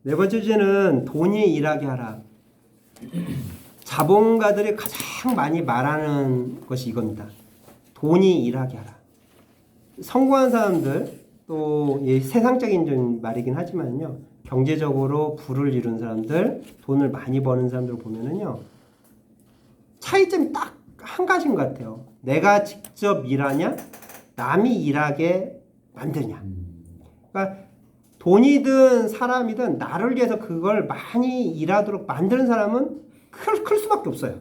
네 번째 주제는 돈이 일하게 하라. 자본가들이 가장 많이 말하는 것이 이겁니다. 돈이 일하게 하라. 성공한 사람들, 또 세상적인 좀 말이긴 하지만요, 경제적으로 부를 이룬 사람들, 돈을 많이 버는 사람들 보면은요, 차이점이 딱 한 가지인 것 같아요. 내가 직접 일하냐, 남이 일하게 만드냐. 그러니까 돈이든 사람이든 나를 위해서 그걸 많이 일하도록 만드는 사람은 클 수밖에 없어요.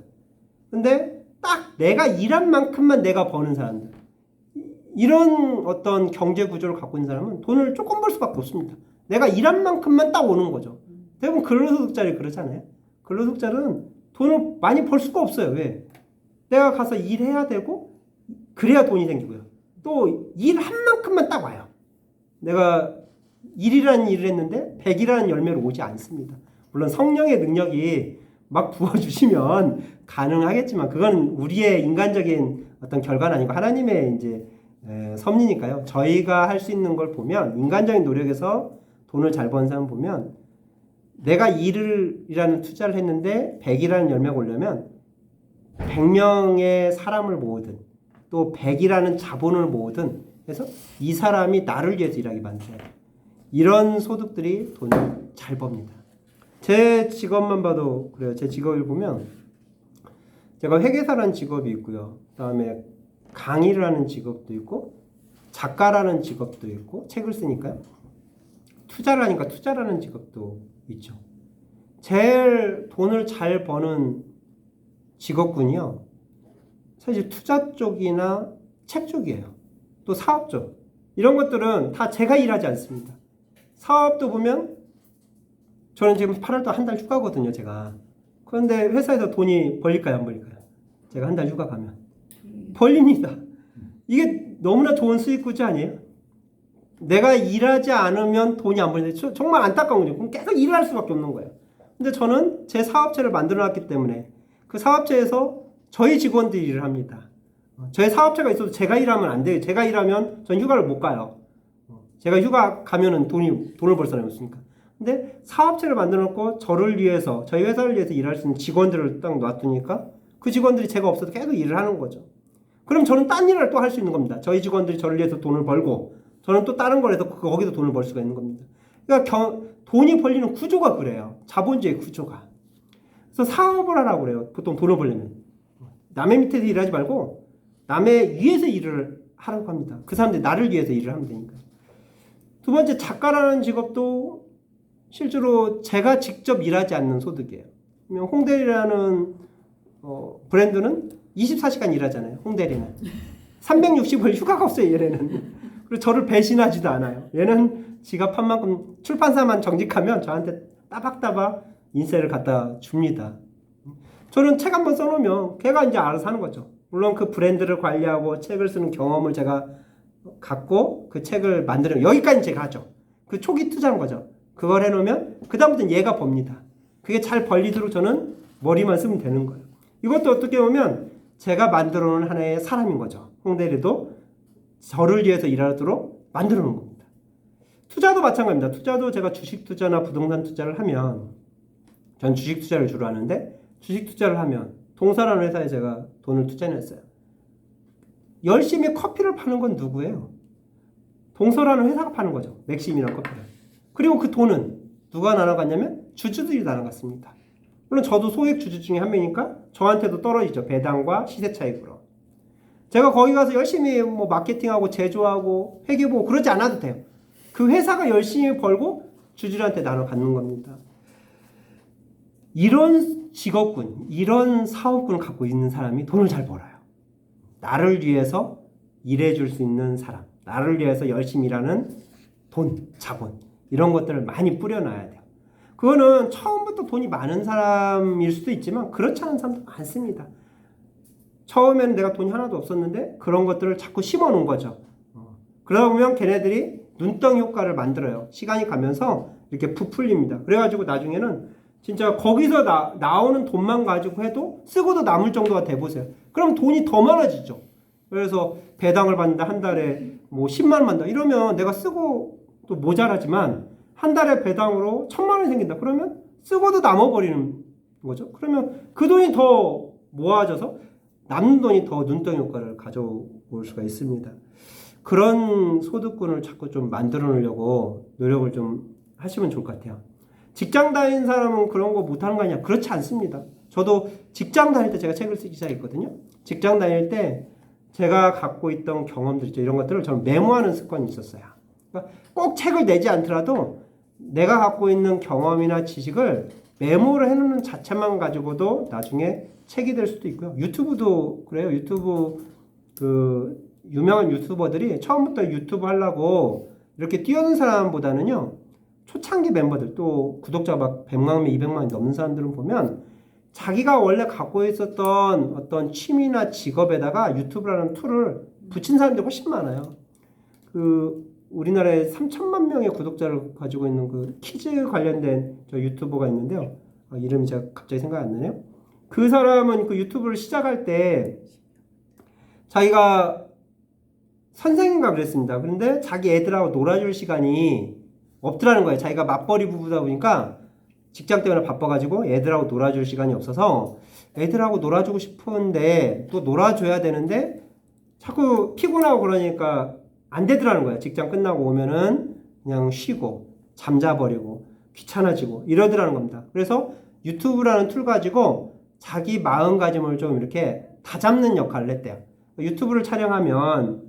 근데 딱 내가 일한 만큼만 내가 버는 사람들, 이런 어떤 경제 구조를 갖고 있는 사람은 돈을 조금 벌 수밖에 없습니다. 내가 일한 만큼만 딱 오는 거죠. 대부분 근로소득자들이 그렇잖아요. 근로소득자는 돈을 많이 벌 수가 없어요. 왜? 내가 가서 일해야 되고 그래야 돈이 생기고요. 또 일한 만큼만 딱 와요. 내가 1이라는 일을 했는데 100이라는 열매로 오지 않습니다. 물론 성령의 능력이 막 부어주시면 가능하겠지만 그건 우리의 인간적인 어떤 결과는 아니고 하나님의 이제 섭리니까요. 저희가 할 수 있는 걸 보면, 인간적인 노력에서 돈을 잘 버는 사람 보면, 내가 일이라는 투자를 했는데 100이라는 열매가 오려면 100명의 사람을 모으든 또 100이라는 자본을 모으든 해서 이 사람이 나를 위해서 일하게 만들어야 돼요. 이런 소득들이 돈을 잘 법니다. 제 직업만 봐도 그래요. 제 직업을 보면 제가 회계사라는 직업이 있고요. 그다음에 강의를 하는 직업도 있고 작가라는 직업도 있고 책을 쓰니까요. 투자를 하니까 투자라는 직업도 있죠. 제일 돈을 잘 버는 직업군이요, 사실 투자 쪽이나 책 쪽이에요. 또 사업 쪽. 이런 것들은 다 제가 일하지 않습니다. 사업도 보면 저는 지금 8월도 한 달 휴가거든요, 제가. 그런데 회사에서 돈이 벌릴까요, 안 벌릴까요? 제가 한 달 휴가 가면 벌립니다. 이게 너무나 좋은 수익 구조 아니에요? 내가 일하지 않으면 돈이 안 벌리는데 정말 안타까운 거죠. 그럼 계속 일을 할 수밖에 없는 거예요. 근데 저는 제 사업체를 만들어 놨기 때문에 그 사업체에서 저희 직원들이 일을 합니다. 저의 사업체가 있어도 제가 일하면 안 돼요. 제가 일하면 전 휴가를 못 가요. 제가 휴가 가면은 돈을 벌 사람이 없으니까. 근데 사업체를 만들어 놓고 저를 위해서, 저희 회사를 위해서 일할 수 있는 직원들을 딱 놔두니까 그 직원들이 제가 없어도 계속 일을 하는 거죠. 그럼 저는 딴 일을 또 할 수 있는 겁니다. 저희 직원들이 저를 위해서 돈을 벌고 저는 또 다른 걸 해서 거기서 돈을 벌 수가 있는 겁니다. 그러니까 돈이 벌리는 구조가 그래요. 자본주의 구조가. 그래서 사업을 하라고 그래요. 보통 돈을 벌려면. 남의 밑에서 일하지 말고 남의 위에서 일을 하라고 합니다. 그 사람들이 나를 위해서 일을 하면 되니까. 두 번째, 작가라는 직업도 실제로 제가 직접 일하지 않는 소득이에요. 홍대리라는 브랜드는 24시간 일하잖아요. 홍대리는 365일 휴가가 없어요. 얘네는. 그리고 저를 배신하지도 않아요. 얘는 지가 판 만큼 출판사만 정직하면 저한테 따박따박 인세를 갖다 줍니다. 저는 책 한번 써놓으면 걔가 이제 알아서 하는 거죠. 물론 그 브랜드를 관리하고 책을 쓰는 경험을 제가 갖고 그 책을 만들면 여기까지는 제가 하죠. 그 초기 투자한 거죠. 그걸 해놓으면 그 다음부터는 얘가 법니다. 그게 잘 벌리도록 저는 머리만 쓰면 되는 거예요. 이것도 어떻게 보면 제가 만들어 놓은 하나의 사람인 거죠. 홍대리도 저를 위해서 일하도록 만들어 놓은 겁니다. 투자도 마찬가지입니다. 투자도 제가 주식 투자나 부동산 투자를 하면, 전 주식 투자를 주로 하는데, 주식 투자를 하면 동사라는 회사에 제가 돈을 투자했어요. 열심히 커피를 파는 건 누구예요? 동서라는 회사가 파는 거죠. 맥심이라는 커피를. 그리고 그 돈은 누가 나눠갔냐면 주주들이 나눠갔습니다. 물론 저도 소액 주주 중에 한 명이니까 저한테도 떨어지죠. 배당과 시세 차익으로. 제가 거기 가서 열심히 뭐 마케팅하고 제조하고 회계보고 그러지 않아도 돼요. 그 회사가 열심히 벌고 주주들한테 나눠 갖는 겁니다. 이런 직업군, 이런 사업군을 갖고 있는 사람이 돈을 잘 벌어요. 나를 위해서 일해줄 수 있는 사람, 나를 위해서 열심히 일하는 돈, 자본, 이런 것들을 많이 뿌려놔야 돼요. 그거는 처음부터 돈이 많은 사람일 수도 있지만 그렇지 않은 사람도 많습니다. 처음에는 내가 돈이 하나도 없었는데 그런 것들을 자꾸 심어놓은 거죠. 그러다 보면 걔네들이 눈덩이 효과를 만들어요. 시간이 가면서 이렇게 부풀립니다. 그래가지고 나중에는 진짜 거기서 나오는 돈만 가지고 해도 쓰고도 남을 정도가 돼보세요. 그럼 돈이 더 많아지죠. 그래서 배당을 받는다, 한 달에 뭐 10만 원 받는다 이러면 내가 쓰고 또 모자라지만 한 달에 배당으로 1,000만 원이 생긴다. 그러면 쓰고도 남아버리는 거죠. 그러면 그 돈이 더 모아져서 남는 돈이 더 눈덩이 효과를 가져올 수가 있습니다. 그런 소득권을 자꾸 좀 만들어 놓으려고 노력을 좀 하시면 좋을 것 같아요. 직장 다니는 사람은 그런 거 못하는 거 아니야? 그렇지 않습니다. 저도 직장 다닐 때 제가 책을 쓰기 시작했거든요. 직장 다닐 때 제가 갖고 있던 경험들 있죠. 이런 것들을 저는 메모하는 습관이 있었어요. 그러니까 꼭 책을 내지 않더라도 내가 갖고 있는 경험이나 지식을 메모를 해놓는 자체만 가지고도 나중에 책이 될 수도 있고요. 유튜브도 그래요. 유튜브 그 유명한 유튜버들이 처음부터 유튜브 하려고 이렇게 뛰어든 사람보다는요. 초창기 멤버들 또 구독자 막 100만 명, 200만 넘는 사람들은 보면 자기가 원래 갖고 있었던 어떤 취미나 직업에다가 유튜브라는 툴을 붙인 사람들이 훨씬 많아요. 그 우리나라에 3천만 명의 구독자를 가지고 있는 그 키즈 관련된 저 유튜버가 있는데요. 이름이 제가 갑자기 생각이 안 나네요. 그 사람은 그 유튜브를 시작할 때 자기가 선생인가 그랬습니다. 그런데 자기 애들하고 놀아줄 시간이 없더라는 거예요. 자기가 맞벌이 부부다 보니까 직장 때문에 바빠가지고 애들하고 놀아줄 시간이 없어서 애들하고 놀아주고 싶은데 또 놀아줘야 되는데 자꾸 피곤하고 그러니까 안 되더라는 거예요. 직장 끝나고 오면은 그냥 쉬고 잠자버리고 귀찮아지고 이러더라는 겁니다. 그래서 유튜브라는 툴 가지고 자기 마음가짐을 좀 이렇게 다잡는 역할을 했대요. 유튜브를 촬영하면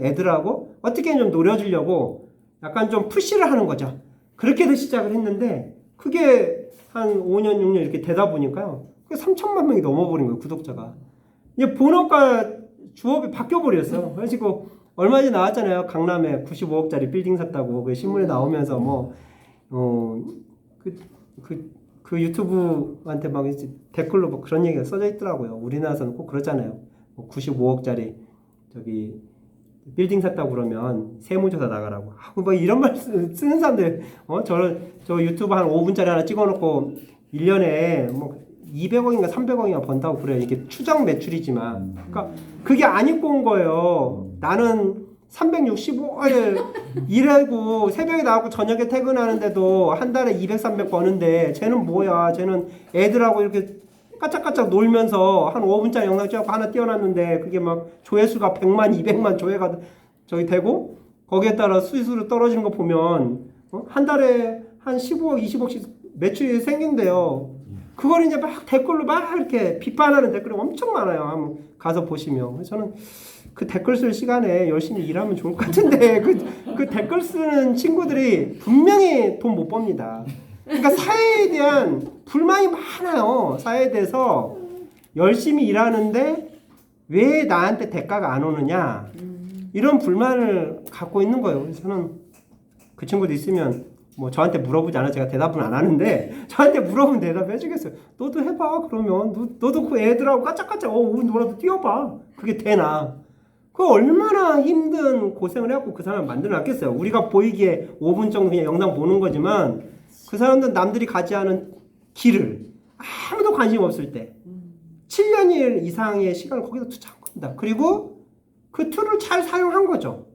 애들하고 어떻게 좀 놀아주려고 약간 좀 푸시를 하는 거죠. 그렇게 해서 시작을 했는데 그게 한 5년, 6년 이렇게 되다 보니까요. 3천만 명이 넘어버린 거예요, 구독자가. 이제 본업과 주업이 바뀌어버렸어요. 그래가지고 얼마 전에 나왔잖아요. 강남에 95억짜리 빌딩 샀다고 그 신문에 나오면서 그 유튜브한테 막 댓글로 뭐 그런 얘기가 써져 있더라고요. 우리나라에서는 꼭 그러잖아요. 95억짜리 저기 빌딩 샀다고 그러면 세무조사 나가라고. 뭐 이런 말 쓰는 사람들, 저 유튜브 한 5분짜리 하나 찍어놓고 1년에 뭐 200억인가 300억인가 번다고 그래요. 이게 추정 매출이지만. 그러니까 그게 안 입고 온 거예요. 나는 365일 일하고 새벽에 나가고 저녁에 퇴근하는데도 한 달에 200, 300 버는데 쟤는 뭐야. 쟤는 애들하고 이렇게 까짝까짝 놀면서 한 5분짜리 영상 찍고 하나 띄워놨는데 그게 막 조회수가 100만, 200만 조회가 저기 되고 거기에 따라 수익으로 떨어지는 거 보면 한 달에 한 15억, 20억씩 매출이 생긴대요. 그걸 이제 막 댓글로 막 이렇게 비판하는 댓글이 엄청 많아요. 한번 가서 보시면. 그래서 저는 그 댓글 쓸 시간에 열심히 일하면 좋을 것 같은데 그 댓글 쓰는 친구들이 분명히 돈 못 법니다. 그러니까 사회에 대한 불만이 많아요. 사회에 대해서 열심히 일하는데 왜 나한테 대가가 안 오느냐 이런 불만을 갖고 있는 거예요. 그래서 저는 그 친구도 있으면 뭐 저한테 물어보지 않아 제가 대답은 안 하는데 저한테 물어보면 대답해 주겠어요. 너도 해봐. 그러면 너도 그 애들하고 까짝까짝 5분 놀아도 뛰어봐. 그게 되나? 그 얼마나 힘든 고생을 해갖고 그 사람을 만들어놨겠어요. 우리가 보이기에 5분 정도 그냥 영상 보는 거지만 그 사람들은 남들이 가지 않은 길을 아무도 관심 없을 때 7년 이상의 시간을 거기다 투자한 겁니다. 그리고 그 툴을 잘 사용한 거죠.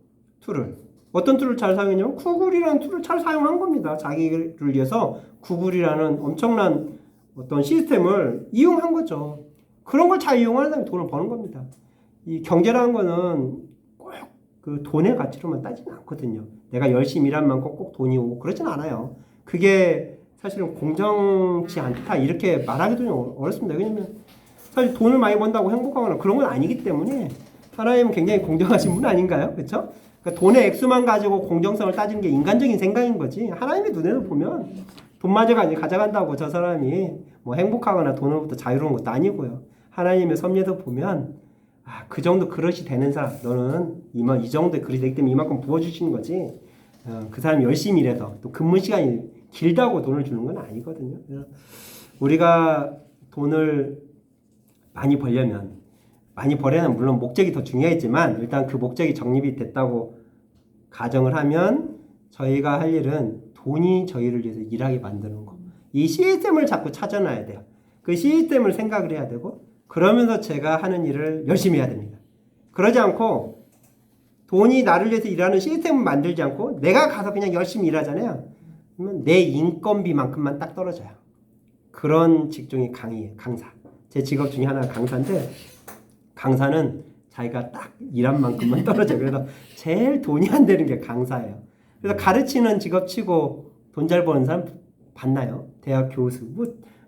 툴을. 어떤 툴을 잘 사용했냐면 구글이라는 툴을 잘 사용한 겁니다. 자기를 위해서 구글이라는 엄청난 어떤 시스템을 이용한 거죠. 그런 걸 잘 이용하는 사람이 돈을 버는 겁니다. 이 경제라는 거는 꼭 그 돈의 가치로만 따지는 않거든요. 내가 열심히 일한 만큼 꼭 돈이 오고 그러진 않아요. 그게 사실은 공정치 않다 이렇게 말하기도 좀 어렵습니다. 왜냐면 사실 돈을 많이 번다고 행복하거나 그런 건 아니기 때문에 하나님은 굉장히 공정하신 분 아닌가요? 그렇죠? 그러니까 돈의 액수만 가지고 공정성을 따지는 게 인간적인 생각인 거지. 하나님의 눈에서 보면 돈마저 가져간다고 저 사람이 뭐 행복하거나 돈으로부터 자유로운 것도 아니고요. 하나님의 섭리에서 보면 그 정도 그릇이 되는 사람 너는 이 정도의 그릇이 되기 때문에 이만큼 부어주시는 거지. 그 사람이 열심히 일해서 또 근무 시간이 길다고 돈을 주는 건 아니거든요. 그래서 우리가 돈을 많이 벌려면 많이 벌려면 물론 목적이 더 중요하겠지만 일단 그 목적이 정립이 됐다고 가정을 하면 저희가 할 일은 돈이 저희를 위해서 일하게 만드는 거. 이 시스템을 자꾸 찾아놔야 돼요. 그 시스템을 생각을 해야 되고 그러면서 제가 하는 일을 열심히 해야 됩니다. 그러지 않고 돈이 나를 위해서 일하는 시스템을 만들지 않고 내가 가서 그냥 열심히 일하잖아요. 그러면 내 인건비만큼만 딱 떨어져요. 그런 직종이 강사. 제 직업 중에 하나가 강사인데 강사는 자기가 딱 일한 만큼만 떨어져요. 그래서 제일 돈이 안 되는 게 강사예요. 그래서 가르치는 직업치고 돈 잘 버는 사람 봤나요? 대학 교수.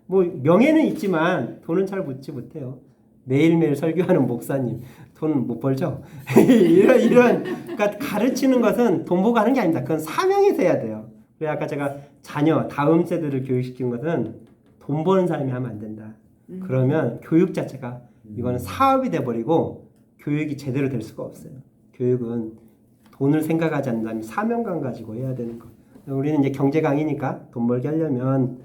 뭐 명예는 있지만 돈은 잘 받지 못해요. 매일매일 설교하는 목사님 돈 못 벌죠? 이런 그러니까 가르치는 것은 돈 보고 하는 게 아닙니다. 그건 사명에서 해야 돼요. 그래서 아까 제가 자녀 다음 세대를 교육시키는 것은 돈 버는 사람이 하면 안 된다. 그러면 교육 자체가 이거는 사업이 돼버리고 교육이 제대로 될 수가 없어요. 교육은 돈을 생각하지 않는다면 사명감 가지고 해야 되는 거. 우리는 이제 경제 강의니까 돈 벌게 하려면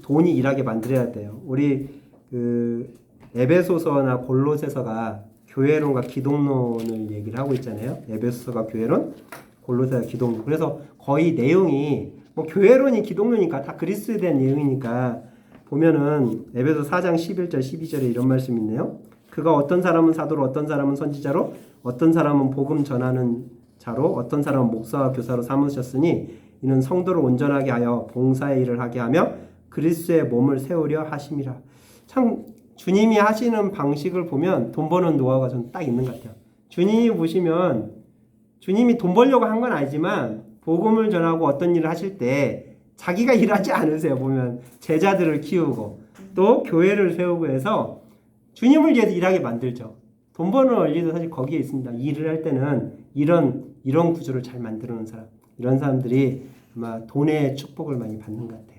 돈이 일하게 만들어야 돼요. 우리 그 에베소서나 골로새서가 교회론과 기독론을 얘기를 하고 있잖아요. 에베소서가 교회론, 골로새가 기독론. 그래서 거의 내용이 뭐 교회론이 기독론이니까 다 그리스도에 대한 내용이니까 보면은 에베소 4장 11절 12절에 이런 말씀이 있네요. 그가 어떤 사람은 사도로 어떤 사람은 선지자로 어떤 사람은 복음 전하는 자로 어떤 사람은 목사와 교사로 삼으셨으니 이는 성도를 온전하게 하여 봉사의 일을 하게 하며 그리스도의 몸을 세우려 하심이라. 참 주님이 하시는 방식을 보면 돈 버는 노하우가 좀 딱 있는 것 같아요. 주님이 보시면 주님이 돈 벌려고 한 건 아니지만 복음을 전하고 어떤 일을 하실 때 자기가 일하지 않으세요. 보면 제자들을 키우고 또 교회를 세우고 해서 주님을 위해서 일하게 만들죠. 돈 버는 원리도 사실 거기에 있습니다. 일을 할 때는 이런 구조를 잘 만들어 놓은 사람, 이런 사람들이 아마 돈의 축복을 많이 받는 것 같아요.